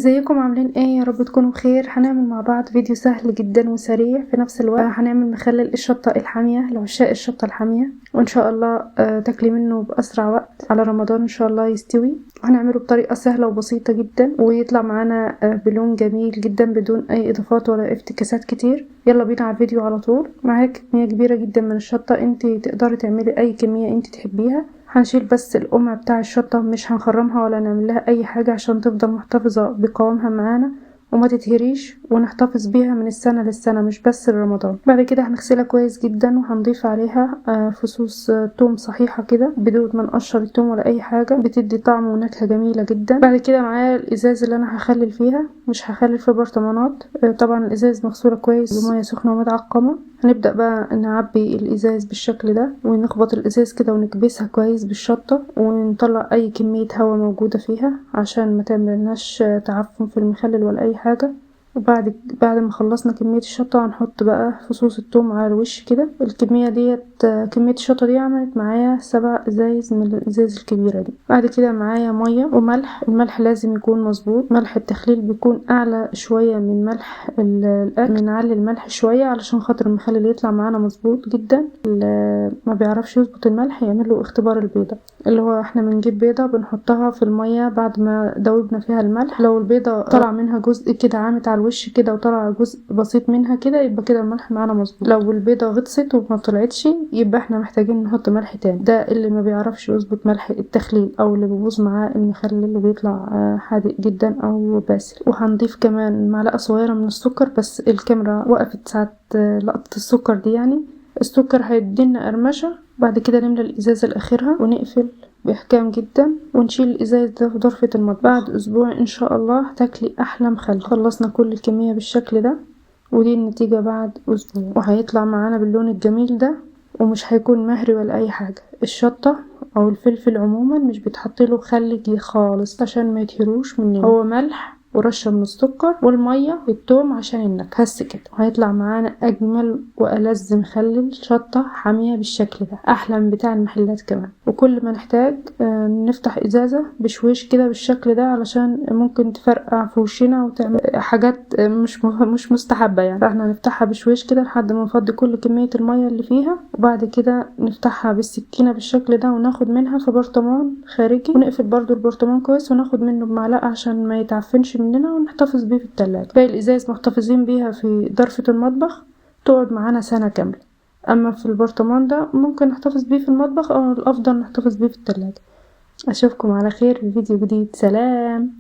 ازيكم عاملين ايه؟ يا رب تكونوا بخير. هنعمل مع بعض فيديو سهل جدا وسريع في نفس الوقت. هنعمل مخلل الشطة الحامية لعشاق الشطة الحامية، وان شاء الله تاكلي منه باسرع وقت على رمضان ان شاء الله يستوي. هنعمله بطريقة سهلة وبسيطة جدا ويطلع معانا بلون جميل جدا بدون اي اضافات ولا افتكاسات كتير. يلا بينا على الفيديو على طول. معاك كمية كبيرة جدا من الشطة، انت تقدري تعملي اي كمية انت تحبيها. هنشيل بس القمع بتاع الشطة، مش هنخرمها ولا نعمل لها اي حاجة عشان تفضل محتفظة بقوامها معانا وما تتهريش، ونحتفظ بيها من السنة للسنة مش بس لرمضان. بعد كده هنغسلها كويس جدا وهنضيف عليها فصوص توم صحيحة كده بدون ما نقشر التوم ولا اي حاجة، بتدي طعم ونكهة جميلة جدا. بعد كده معايا الازاز اللي انا هخلل فيها، مش هخلل في برطمانات. طبعا الازاز مغسولة كويس بمية سخنة ومتعقمة. هنبدأ بقى نعبي الازاز بالشكل ده ونخبط الازاز كده ونكبسها كويس بالشطة ونطلع اي كمية هواء موجودة فيها عشان ما تعملناش تعفن في المخلل ولا اي حاجة. وبعد ما خلصنا كمية الشطة هنحط بقى فصوص الثوم على الوش كده. الكمية ديت كمية الشطة دي عملت معايا 7 ازايز من الازاز الكبيرة دي. بعد كده معايا مية وملح. الملح لازم يكون مظبوط، ملح التخليل بيكون اعلى شوية من ملح الاكل. بنعلي الملح شوية علشان خاطر المخلل يطلع معانا مظبوط جدا. اللي ما بيعرفش يظبط الملح يعمل له اختبار البيضة، اللي هو احنا بنجيب بيضة بنحطها في المية بعد ما دوبنا فيها الملح. لو البيضة طلع منها جزء كده عامت على الوش كده وطلع جزء بسيط منها كده يبقى كده الملح معانا مظبوط. لو البيضة غطست وما طلعتش يبقى احنا محتاجين نحط ملح تاني. ده اللي ما بيعرفش يظبط ملح التخليل او اللي بيبوظ معاه المخلل اللي بيطلع حادق جدا او باسل. وهنضيف كمان معلقة صغيرة من السكر، بس الكاميرا وقفت ساعة لقطة السكر دي. يعني السكر هيدينا قرمشة. بعد كده نملى الازازة لاخرها ونقفل باحكام جدا ونشيل الازاز ده في ظرفة المطبخ. بعد اسبوع ان شاء الله هتاكلي احلى مخلل. خلصنا كل الكمية بالشكل ده، ودي النتيجة بعد اسبوع، وهيطلع معانا باللون الجميل ده ومش هيكون مهري ولا اي حاجة. الشطة او الفلفل عموما مش بيتحطله خل خالص عشان ما يتهروش مننا، هو ملح ورشة من السكر والمية والثوم عشان النكهة بس كده. وهيطلع معانا اجمل والذ مخلل شطة حامية بالشكل ده، احلى من بتاع المحلات كمان. وكل ما نحتاج نفتح ازازة بشويش كده بالشكل ده علشان ممكن تفرقع في وشنا وتعمل حاجات مش مستحبة. يعني احنا نفتحها بشويش كده لحد ما نفضي كل كمية المية اللي فيها، وبعد كده نفتحها بالسكينة بالشكل ده وناخد منها في برطمان خارجي، ونقفل برضو البرطمان كويس وناخد منه بمعلقة عشان ما يتعفنش مننا ونحتفظ بيه في التلاجة. باقي الازاز محتفظين بيها في ظرفة المطبخ تقعد معانا سنة كاملة. اما في البرطمان ده ممكن نحتفظ بيه في المطبخ او الافضل نحتفظ بيه في التلاجة. اشوفكم على خير في فيديو جديد. سلام.